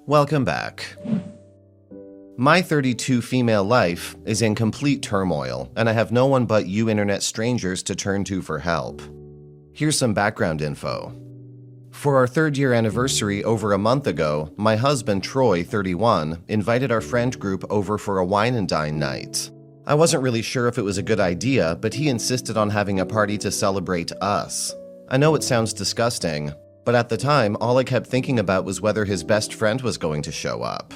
Welcome back. My 32 female life is in complete turmoil, and I have no one but you internet strangers to turn to for help. Here's some background info. For our 3rd year anniversary over a month ago, my husband, Troy, 31, invited our friend group over for a wine and dine night. I wasn't really sure if it was a good idea, but he insisted on having a party to celebrate us. I know it sounds disgusting, but at the time, all I kept thinking about was whether his best friend was going to show up.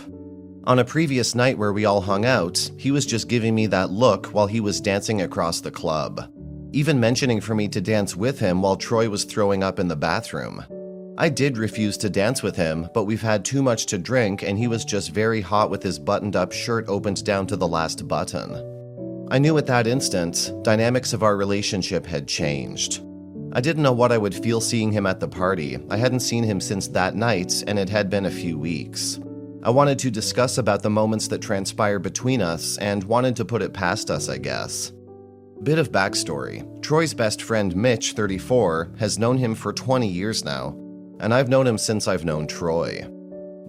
On a previous night where we all hung out, he was just giving me that look while he was dancing across the club, even mentioning for me to dance with him while Troy was throwing up in the bathroom. I did refuse to dance with him, but we've had too much to drink and he was just very hot with his buttoned-up shirt opened down to the last button. I knew at that instant, dynamics of our relationship had changed. I didn't know what I would feel seeing him at the party. I hadn't seen him since that night, and it had been a few weeks. I wanted to discuss about the moments that transpired between us and wanted to put it past us, I guess. Bit of backstory. Troy's best friend Mitch, 34, has known him for 20 years now, and I've known him since I've known Troy.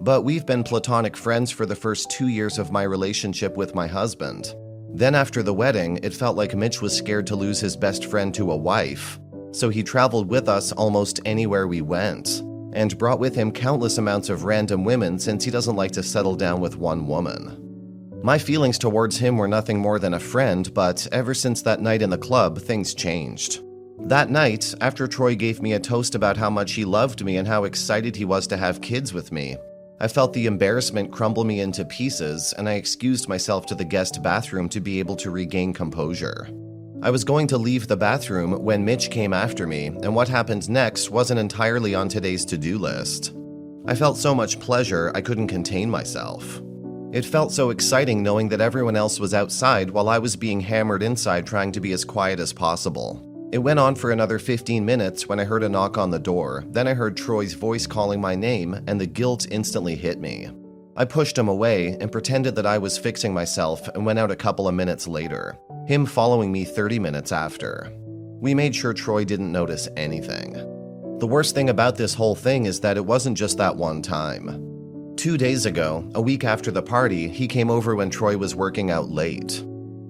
But we've been platonic friends for the first 2 years of my relationship with my husband. Then after the wedding, it felt like Mitch was scared to lose his best friend to a wife, so he traveled with us almost anywhere we went, and brought with him countless amounts of random women since he doesn't like to settle down with one woman. My feelings towards him were nothing more than a friend, but ever since that night in the club, things changed. That night, after Troy gave me a toast about how much he loved me and how excited he was to have kids with me, I felt the embarrassment crumble me into pieces, and I excused myself to the guest bathroom to be able to regain composure. I was going to leave the bathroom when Mitch came after me, and what happened next wasn't entirely on today's to-do list. I felt so much pleasure I couldn't contain myself. It felt so exciting knowing that everyone else was outside while I was being hammered inside trying to be as quiet as possible. It went on for another 15 minutes when I heard a knock on the door. Then I heard Troy's voice calling my name, and the guilt instantly hit me. I pushed him away and pretended that I was fixing myself and went out a couple of minutes later, him following me 30 minutes after. We made sure Troy didn't notice anything. The worst thing about this whole thing is that it wasn't just that one time. 2 days ago, a week after the party, he came over when Troy was working out late.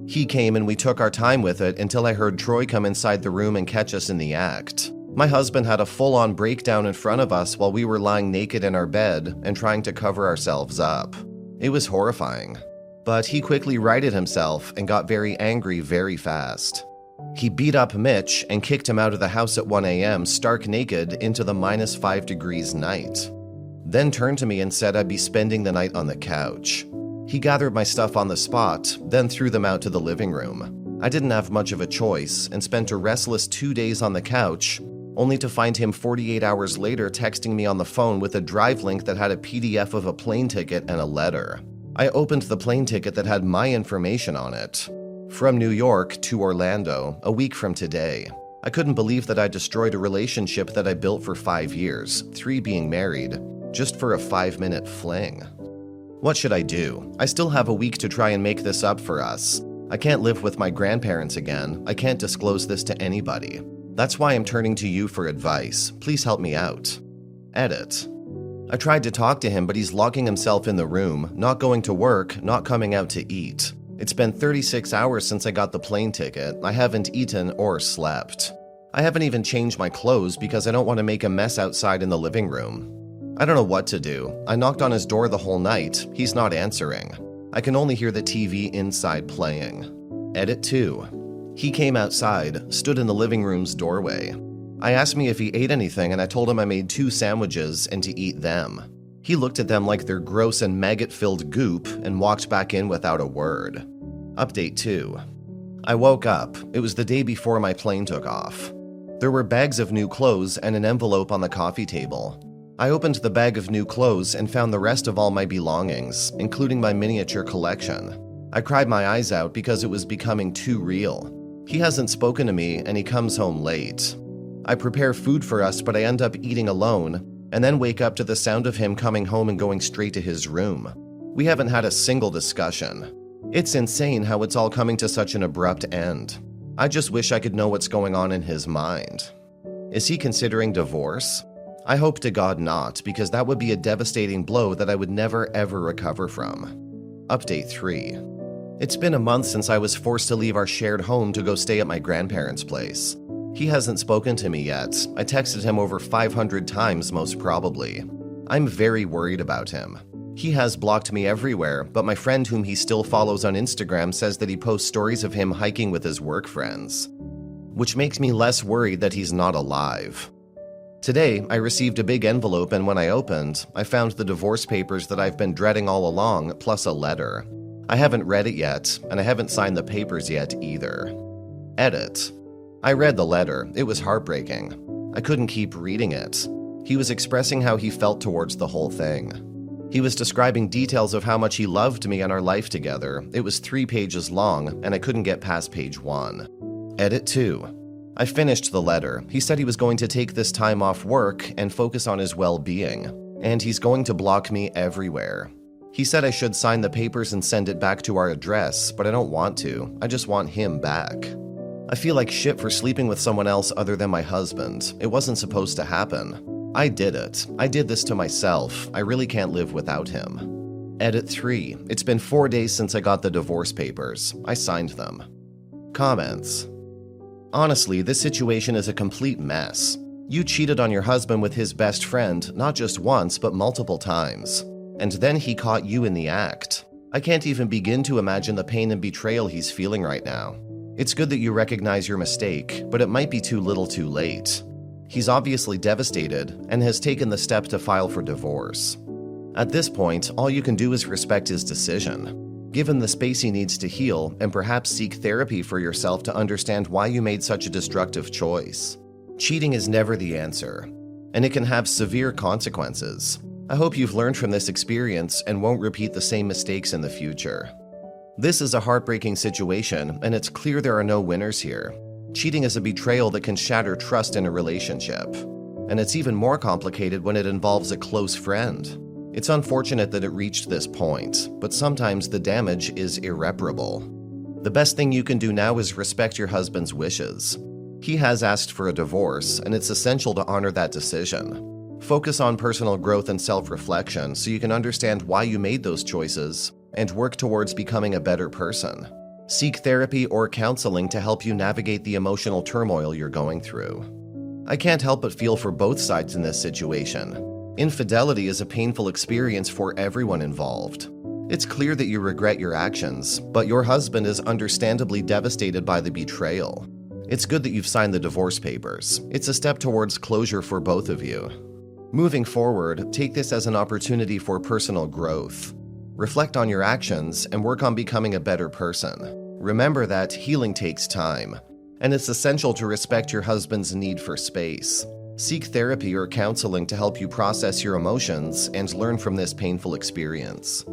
He came and we took our time with it until I heard Troy come inside the room and catch us in the act. My husband had a full-on breakdown in front of us while we were lying naked in our bed and trying to cover ourselves up. It was horrifying. But he quickly righted himself and got very angry very fast. He beat up Mitch and kicked him out of the house at 1 a.m. stark naked into the -5 degrees night. Then turned to me and said I'd be spending the night on the couch. He gathered my stuff on the spot, then threw them out to the living room. I didn't have much of a choice and spent a restless 2 days on the couch, only to find him 48 hours later texting me on the phone with a drive link that had a PDF of a plane ticket and a letter. I opened the plane ticket that had my information on it. From New York to Orlando, a week from today. I couldn't believe that I destroyed a relationship that I built for 5 years, 3 being married, just for a 5-minute fling. What should I do? I still have a week to try and make this up for us. I can't live with my grandparents again. I can't disclose this to anybody. That's why I'm turning to you for advice. Please help me out. Edit. I tried to talk to him, but he's locking himself in the room, not going to work, not coming out to eat. It's been 36 hours since I got the plane ticket. I haven't eaten or slept. I haven't even changed my clothes because I don't want to make a mess outside in the living room. I don't know what to do. I knocked on his door the whole night. He's not answering. I can only hear the TV inside playing. Edit 2. He came outside, stood in the living room's doorway. I asked me if he ate anything and I told him I made 2 sandwiches and to eat them. He looked at them like they're gross and maggot-filled goop and walked back in without a word. Update 2. I woke up. It was the day before my plane took off. There were bags of new clothes and an envelope on the coffee table. I opened the bag of new clothes and found the rest of all my belongings, including my miniature collection. I cried my eyes out because it was becoming too real. He hasn't spoken to me and he comes home late. I prepare food for us, but I end up eating alone, and then wake up to the sound of him coming home and going straight to his room. We haven't had a single discussion. It's insane how it's all coming to such an abrupt end. I just wish I could know what's going on in his mind. Is he considering divorce? I hope to God not, because that would be a devastating blow that I would never ever recover from. Update 3. It's been a month since I was forced to leave our shared home to go stay at my grandparents' place. He hasn't spoken to me yet. I texted him over 500 times most probably. I'm very worried about him. He has blocked me everywhere, but my friend whom he still follows on Instagram says that he posts stories of him hiking with his work friends, which makes me less worried that he's not alive. Today, I received a big envelope, and when I opened, I found the divorce papers that I've been dreading all along, plus a letter. I haven't read it yet, and I haven't signed the papers yet either. Edit. I read the letter. It was heartbreaking. I couldn't keep reading it. He was expressing how he felt towards the whole thing. He was describing details of how much he loved me and our life together. It was 3 pages long, and I couldn't get past page 1. Edit 2. I finished the letter. He said he was going to take this time off work and focus on his well-being, and he's going to block me everywhere. He said I should sign the papers and send it back to our address, but I don't want to. I just want him back. I feel like shit for sleeping with someone else other than my husband. It wasn't supposed to happen. I did it. I did this to myself. I really can't live without him. Edit 3. It's been 4 days since I got the divorce papers. I signed them. Comments. Honestly, this situation is a complete mess. You cheated on your husband with his best friend, not just once, but multiple times. And then he caught you in the act. I can't even begin to imagine the pain and betrayal he's feeling right now. It's good that you recognize your mistake, but it might be too little too late. He's obviously devastated and has taken the step to file for divorce. At this point, all you can do is respect his decision. Give him the space he needs to heal, and perhaps seek therapy for yourself to understand why you made such a destructive choice. Cheating is never the answer, and it can have severe consequences. I hope you've learned from this experience and won't repeat the same mistakes in the future. This is a heartbreaking situation, and it's clear there are no winners here. Cheating is a betrayal that can shatter trust in a relationship, and it's even more complicated when it involves a close friend. It's unfortunate that it reached this point, but sometimes the damage is irreparable. The best thing you can do now is respect your husband's wishes. He has asked for a divorce, and it's essential to honor that decision. Focus on personal growth and self-reflection so you can understand why you made those choices and work towards becoming a better person. Seek therapy or counseling to help you navigate the emotional turmoil you're going through. I can't help but feel for both sides in this situation. Infidelity is a painful experience for everyone involved. It's clear that you regret your actions, but your husband is understandably devastated by the betrayal. It's good that you've signed the divorce papers. It's a step towards closure for both of you. Moving forward, take this as an opportunity for personal growth. Reflect on your actions and work on becoming a better person. Remember that healing takes time, and it's essential to respect your husband's need for space. Seek therapy or counseling to help you process your emotions and learn from this painful experience.